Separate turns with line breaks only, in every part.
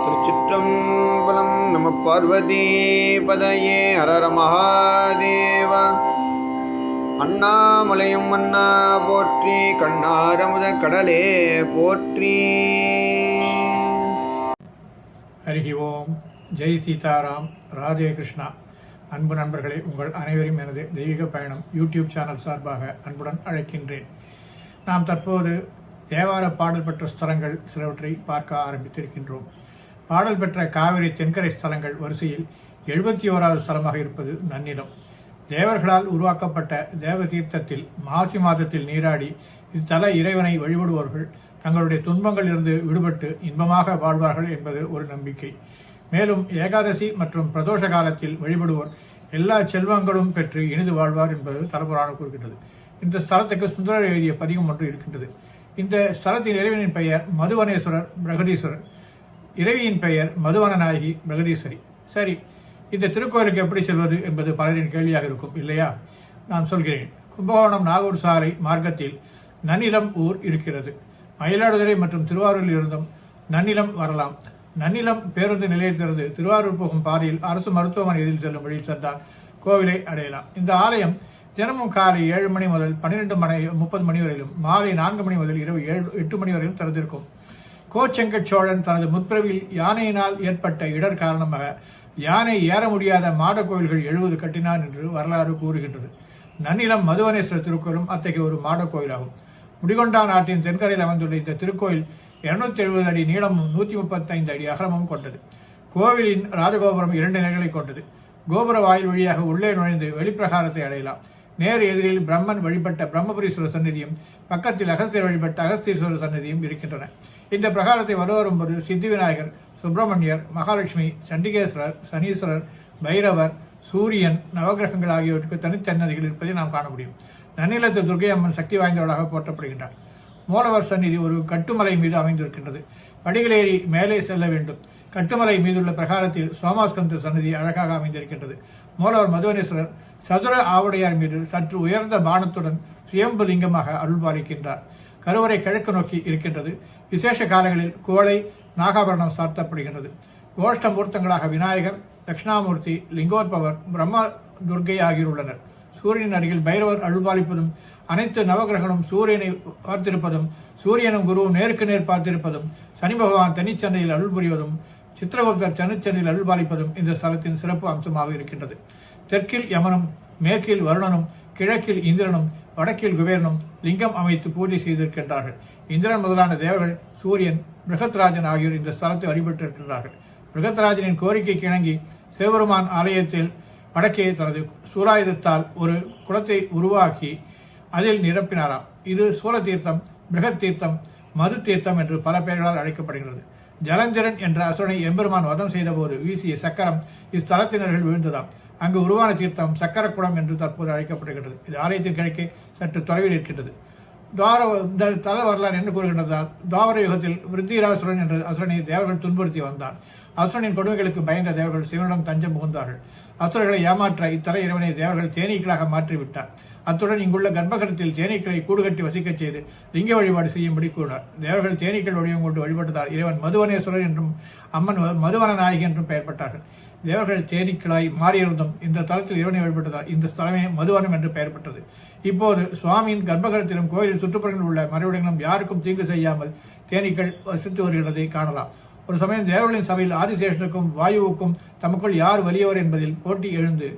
திருச்சிற்றம்பலம். நம பார்வதி பதையே ஹரஹர மகாதேவ. அண்ணாமலையும் அண்ணா போற்றி, கண்ணாரமுத கடலே போற்றி.
ஹரி ஓம். ஜெய் சீதாராம். ராதே கிருஷ்ணா. அன்பு நண்பர்களே, உங்கள் அனைவரும் எனது தெய்வீக பயணம் யூடியூப் சேனல் சார்பாக அன்புடன் அழைக்கின்றேன். நாம் தற்போது தேவார பாடல் பெற்ற ஸ்தலங்கள் சிலவற்றை பார்க்க ஆரம்பித்திருக்கின்றோம். பாடல் பெற்ற காவிரி தென்கரை ஸ்தலங்கள் வரிசையில் 71வது ஸ்தலமாக இருப்பது நன்னிலம். தேவர்களால் உருவாக்கப்பட்ட தேவ தீர்த்தத்தில் மாசி மாதத்தில் நீராடி இத்தல இறைவனை வழிபடுபவர்கள் தங்களுடைய துன்பங்கள் இருந்து விடுபட்டு இன்பமாக வாழ்வார்கள் என்பது ஒரு நம்பிக்கை. மேலும் ஏகாதசி மற்றும் பிரதோஷ காலத்தில் வழிபடுவோர் எல்லா செல்வங்களும் பெற்று இனிது வாழ்வார் என்பது தலபுராணம் கூறுகின்றது. இந்த ஸ்தலத்துக்கு சுந்தரர் எழுதிய பதிகம் ஒன்று இருக்கின்றது. இந்த ஸ்தலத்தின் இறைவனின் பெயர் மதுவனேஸ்வரர் பிரகதீஸ்வரர். இறைவியின் பெயர் மதுவன நாயகி பிரகதீஸ்வரி. சரி, இந்த திருக்கோயிலுக்கு எப்படி செல்வது என்பது பலரின் கேள்வியாக இருக்கும் இல்லையா? நான் சொல்கிறேன். கும்பகோணம் நாகூர் சாலை மார்க்கத்தில் நன்னிலம் ஊர் இருக்கிறது. மயிலாடுதுறை மற்றும் திருவாரூரில் இருந்தும் நன்னிலம் வரலாம். நன்னிலம் பேருந்து நிலையத்திலிருந்து திருவாரூர் போகும் பாதையில் அரசு மருத்துவமனை எதிரில் செல்லும் வழியில் சென்றால் கோவிலை அடையலாம். இந்த ஆலயம் தினமும் காலை 7 மணி முதல் 12:30 மணி வரையிலும், மாலை 4 மணி முதல் இரவு 8 மணி வரையிலும் திறந்திருக்கும். கோச்செங்கட் சோழன் தனது முற்பிறவில் யானையினால் ஏற்பட்ட இடர் காரணமாக யானை ஏற முடியாத மாட கோயில்கள் 70 கட்டினான் என்று வரலாறு கூறுகின்றது. நன்னிலம் மதுவனேஸ்வரர் திருக்கோயிலும் அத்தகைய ஒரு மாட கோயிலாகும். முடிகொண்டா நாட்டின் தென்கரையில் அமைந்துள்ள இந்த திருக்கோயில் 270 அடி நீளமும் 135 அடி அகலமும் கொண்டது. கோவிலின் ராஜகோபுரம் 2 நிலைகளை கொண்டது. கோபுர வாயில் வழியாக உள்ளே நுழைந்து வெளிப்பிரகாரத்தை அடையலாம். நேர் எதிரில் பிரம்மன் வழிபட்ட பிரம்மபுரீஸ்வரர் சன்னதியும் பக்கத்தில் அகஸ்தியர் வழிபட்ட அகஸ்தீஸ்வரர் சன்னதியும் இருக்கின்றன. இந்த பிரகாரத்தை வரும்போது சித்தி விநாயகர், சுப்பிரமணியர், மகாலட்சுமி, சண்டிகேஸ்வரர், சனீஸ்வரர், பைரவர், சூரியன், நவகிரகங்கள் ஆகியவற்றுக்கு தனித்தன்னதிகள் இருப்பதை நாம் காண முடியும். நன்னிலத்து துர்க்கை அம்மன் சக்தி வாய்ந்தவளாக போற்றப்படுகின்றார். மூலவர் சந்நிதி ஒரு கட்டுமலை மீது அமைந்திருக்கின்றது. படிகளேறி மேலே செல்ல வேண்டும். கட்டுமலை மீதுள்ள பிரகாரத்தில் சோமாஸ்கந்த சன்னதி அழகாக அமைந்திருக்கின்றது. மூலவர் மதுவனேஸ்வரர் சதுர ஆவுடையார் மீது சற்று உயர்ந்த பானத்துடன் சுயம்பு லிங்கமாக அருள்பாலிக்கின்றார். கருவறை கிழக்கு நோக்கி இருக்கின்றது. விசேஷ காலங்களில் கோளை நாகாபரணம் சார்த்தப்படுகின்றது. கோஷ்ட மூர்த்தங்களாக விநாயகர், தட்சிணாமூர்த்தி, லிங்கோத்பவர், பிரம்மா, துர்க்கை ஆகியோர் உள்ளனர். சூரியன் அருகில் பைரவர் அருள்பாலிப்பதும், அனைத்து நவகிரகனும் சூரியனை பார்த்திருப்பதும், சூரியனும் குருவும் நேருக்கு நேர் பார்த்திருப்பதும், சனி பகவான் தனிச்சந்தையில் அருள் புரிவதும், சித்திரகுப்தர் தனிச்சந்தையில் அருள்பாலிப்பதும் இந்த ஸ்தலத்தின் சிறப்பு அம்சமாக இருக்கின்றது. தெற்கில் யமனும், மேற்கில் வருணனும், கிழக்கில் இந்திரனும், வடக்கில் குபேரனும் லிங்கம் அமைத்து பூஜை செய்திருக்கின்றார்கள். இந்திரன் முதலான தேவர்கள், சூரியன், பிருகத்ராஜன் ஆகியோர் இந்த ஸ்தலத்தை வழிபட்டிருக்கின்றார்கள். பிருகத்ராஜனின் கோரிக்கைக்கு இணங்கி சிவபெருமான் ஆலயத்தில் வடக்கே தனது சூராயுதத்தால் ஒரு குளத்தை உருவாக்கி அதில் நிரப்பினாராம். இது சூல தீர்த்தம், பிருகத் தீர்த்தம், மது தீர்த்தம் என்று பல பெயர்களால் அழைக்கப்படுகிறது. ஜலந்திரன் என்ற அசுரனை எம்பெருமான் வதம் செய்த போது வீசிய சக்கரம் இஸ்தலத்தினர்கள் வீழ்ந்ததாம். அங்கு உருவான தீர்த்தம் சக்கரக்குளம் என்று தற்போது அழைக்கப்படுகிறது. இது ஆலயத்தின் கிழக்கே சற்று தொலைவில் இருக்கின்றது. இந்த தல வரலாறு என்ன கூறுகின்றதால், துவாபர யுகத்தில் விருத்திராசுரன் என்ற அசுரனை தேவர்கள் துன்புறுத்தி வந்தார். அசுரனின் கொடுமைகளுக்கு பயந்த தேவர்கள் சிவனிடம் தஞ்சம் புகுந்தார்கள். அசுரர்களை ஏமாற்ற இத்தலை இறைவனை தேவர்கள் தேனீக்களாக மாற்றிவிட்டார். அத்துடன் இங்குள்ள கர்ப்பகரத்தில் தேனீக்களை கூடுகட்டி வசிக்கச் செய்து லிங்க வழிபாடு செய்யும்படி கூறினார். தேவர்கள் தேனீக்கள் வடிவம் கொண்டு வழிபட்டதால் இறைவன் மதுவனேஸ்வரர் என்றும் அம்மன் மதுவன நாயகி என்றும் பெயர்பட்டார்கள். தேவர்கள் தேனீக்களாய் மாறியிருந்தும் இந்த தலத்தில் இறைவனை வழிபட்டதால் இந்த ஸ்தலமே மதுவனம் என்று பெயர் பெற்றது. இப்போது சுவாமியின் கர்ப்பகரத்திலும் கோயிலின் சுற்றுப்புறங்களில் உள்ள மறைவிடங்களும் யாருக்கும் தீங்கு செய்யாமல் தேனீக்கள் வசித்து வருகிறதை காணலாம். ஒரு சமயம் தேவர்களின் சபையில் ஆதிசேஷனுக்கும் வாயுவுக்கும் தமக்குள் யார் வலியவர் என்பதில் போட்டி எழுந்து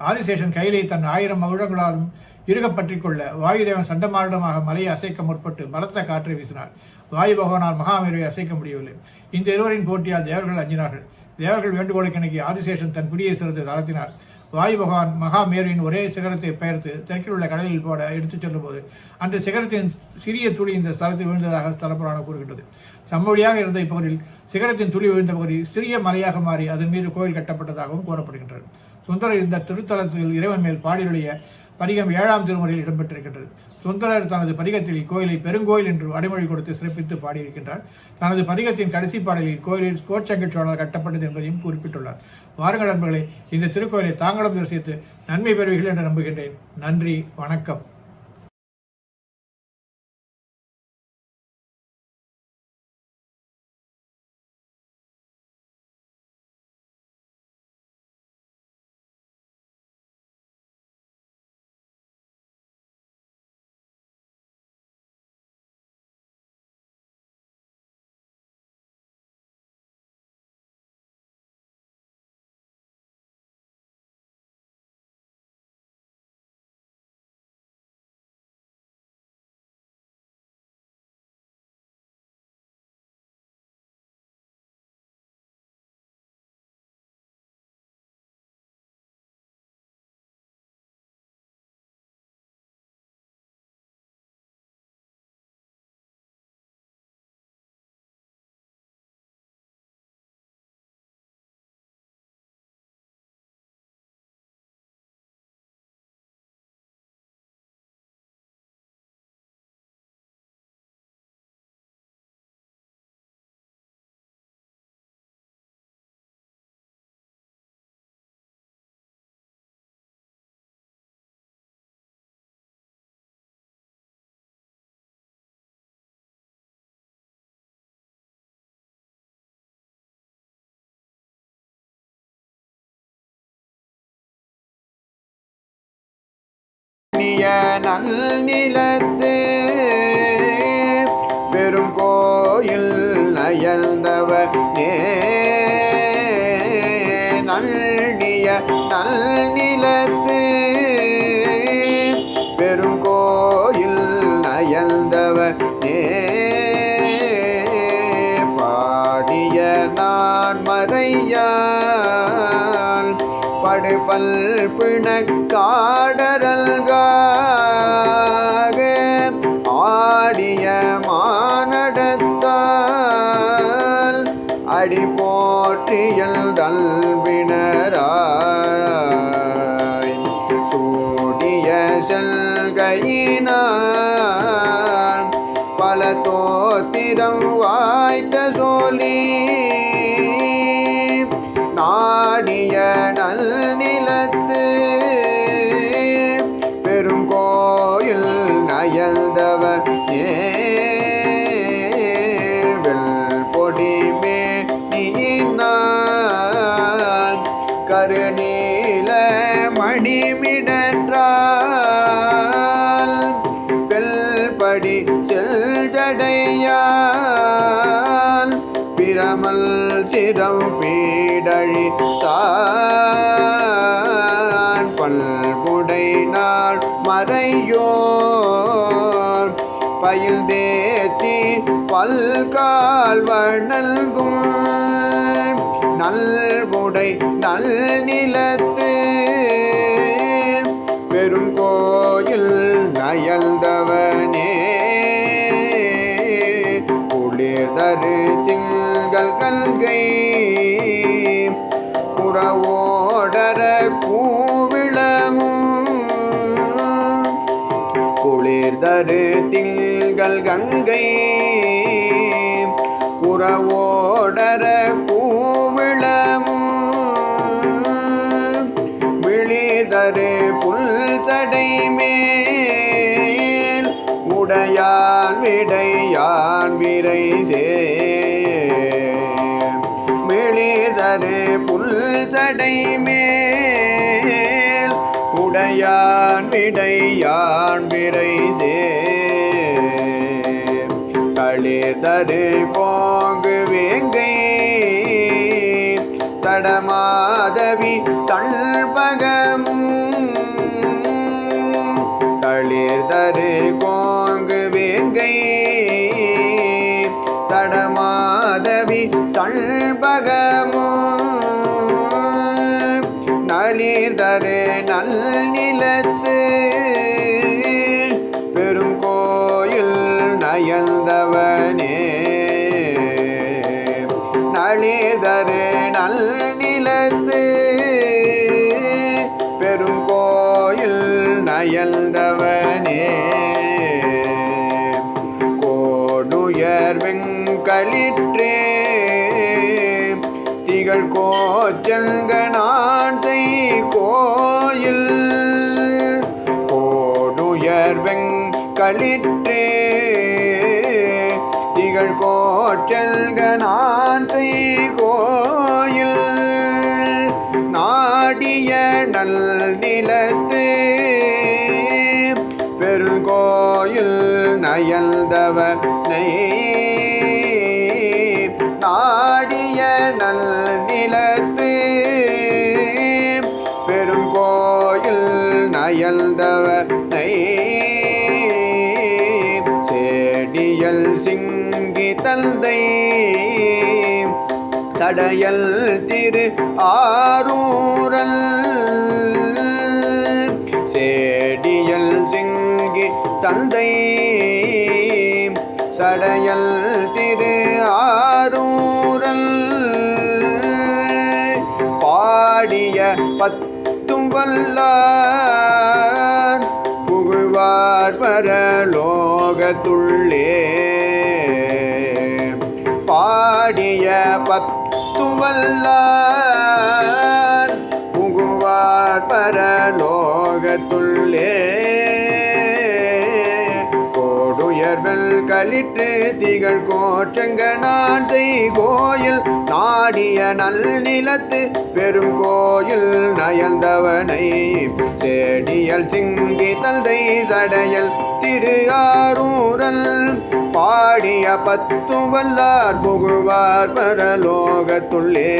ஆதிசேஷன் கையிலே தன் 1000 மகுடங்களாலும் இறுகப் பற்றிக் கொள்ள வாயுதேவன் சண்டமாரிடமாக மலையை அசைக்க முற்பட்டு பலத்த காற்றை வீசினார். வாயு பகவானால் மகாமேருவை அசைக்க முடியவில்லை. இந்த இருவரின் போட்டியால் தேவர்கள் அஞ்சினார்கள். தேவர்கள் வேண்டுகோளுக்கு இணங்கி ஆதிசேஷன் தன் பிடியை சிறந்து தளர்த்தினார். வாயு பகவான் மகாமேருவின் ஒரே சிகரத்தை பெயர்த்து தெற்கில் உள்ள கடலில் போட எடுத்துச் செல்லும் போது அந்த சிகரத்தின் சிறிய துளி இந்த ஸ்தலத்தில் விழுந்ததாக ஸ்தலப்புராணம் கூறுகின்றது. சமவெளியாக இருந்த இப்பகுதியில் சிகரத்தின் துளி விழுந்த பகுதி சிறிய மலையாக மாறி அதன் மீது கோயில் கட்டப்பட்டதாகவும் கூறப்படுகின்றது. சுந்தரர் இந்த திருத்தலத்தில் இறைவன் மேல் பாடியுடைய பதிகம் 7ஆம் திருமுறையில் இடம்பெற்றிருக்கின்றது. சுந்தரர் தனது பதிகத்தில் இக்கோயிலை பெருங்கோயில் என்று அடைமொழி கொடுத்து சிறப்பித்து பாடியிருக்கின்றார். தனது பதிகத்தின் கடைசி பாடலில் கோயிலில் கோச்செங்கச் சோழனால் கட்டப்பட்டது என்பதையும் குறிப்பிட்டுள்ளார். வாருங்கள் நண்பர்களே, இந்த திருக்கோயிலை தாங்களும் தரிசித்து நன்மை பெறுவீர்கள் என்று நம்புகின்றேன். நன்றி, வணக்கம்.
நல்நிலத்து பெரும் கோயில் நயந்தவர் நல்நிலத்து பெரும் கோயில் நயந்தவர் பாடிய நான் மறையால் படுபல் பிணக்காடரல்காக ஆடிய மானடத்தால் அடி போற்றியல் தல்வினராய் சூடிய செல்கையினார் பல தோத்திரம் வாய்த்த சொல்லி நாடிய நல்நிலத்து பெரும் கோயில் நயந்தவர் வெல்பொடி மேனியினார் கருநீல மணிமிடன்றால் வெல்படி செல்ஜடையால் பிரமல் சிரம் பீடழித்தான் பல்புடை நாள் மறையோர் பயில் தேத்தி பல்கால் வணல்கும் நல்குடை நல்நிலத்து பெரும் கோயில் நயல்தவனே குளிர்தரு திங்கள் கல்கை குறவோடர கூவிளமும் குளிர்தரு தரு திங்கள் கங்கை குறவோடர கூவிளமும் விழிதரு புல் சடை மேல் உடையான் விடையான் விரை விழிதரு புல் சடை மேல் உடையான் விடையான் விரை களிதரு போங்கு வேங்கை தடமாதவி சண்பகமும் களிதரு கோங்கு வேங்கை தடமாதவி சண்பகமும் நளிதரு நல் நிலத்து பெரும் கோயில் நயந்தவனே நளிதரு நல் நிலத்து பெரும் கோயில் நயந்தவனே கோடுயர் வெங்களிற்றே திகழ் கோச்செங்கனாற்றை கோயில் கோடுயர் வெங்களிற்றே திகழ் கோச்செங்கனாற்றை கோயில் நாடிய நல் நிலத்து பெருங்கோயில் நயந்தவனை நாடிய நல் நிலத்து பெருங்கோயில் நயந்தவனை சேடியல் சிங்கி தந்தை சடையல் திரு ஆரூரல் சேடியல் சிங்கி தந்தை சடையல் திரு ஆரூரல் பாடிய பத்தும் வல்லார் புகுவார் பரலோகத்துள்ளே பாடிய பத்தும் வல்லார் புகுவார் பரலோகத்துள்ளே கோடுயர்வல் களிற்று திகழ் கோற்றங்கனாற்றை கோயில் நாடிய நல் நிலத்து பெரும் கோயில் நயந்தவனை சேடியல் சிங்கி தந்தை சடையல் திரு ஆரூரல் பாடிய பத்தும் வல்லார் புகுவார் பரலோகத்துள்ளே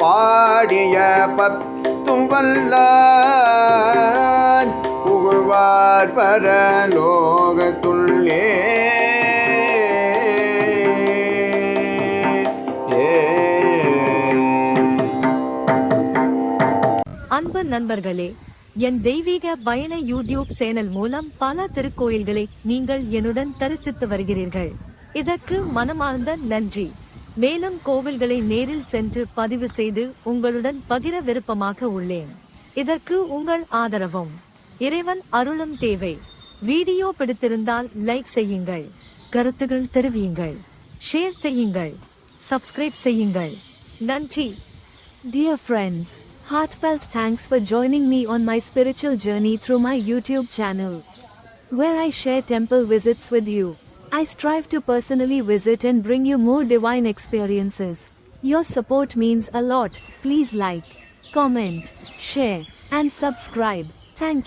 பாடிய பத்தும் வல்லார் புகுவார் பரலோகத்துள்ளே
அன்பு நண்பர்களே, என் தெய்வீக பயண யூடியூப் சேனல் மூலம் பல திருக்கோயில்களை நீங்கள் என்னுடன் தரிசித்து வருகிறீர்கள். இதற்கு மனமார்ந்த நன்றி. மேலும் கோவில்களை நேரில் சென்று பதிவு செய்து உங்களுடன் பகிர விருப்பமாக உள்ளேன். இதற்கு உங்கள் ஆதரவும் இறைவன் அருளும் தேவை. வீடியோ பிடித்திருந்தால் லைக் செய்யுங்கள், கருத்துகள் தெரிவியுங்கள், ஷேர் செய்யுங்கள், சப்ஸ்கிரைப் செய்யுங்கள். நன்றி.
Dear friends, heartfelt thanks for joining me on my spiritual journey through my YouTube channel, where I share temple visits with you. I strive to personally visit and bring you more divine experiences. Your support means a lot. Please like, comment, share, and subscribe. Thank you.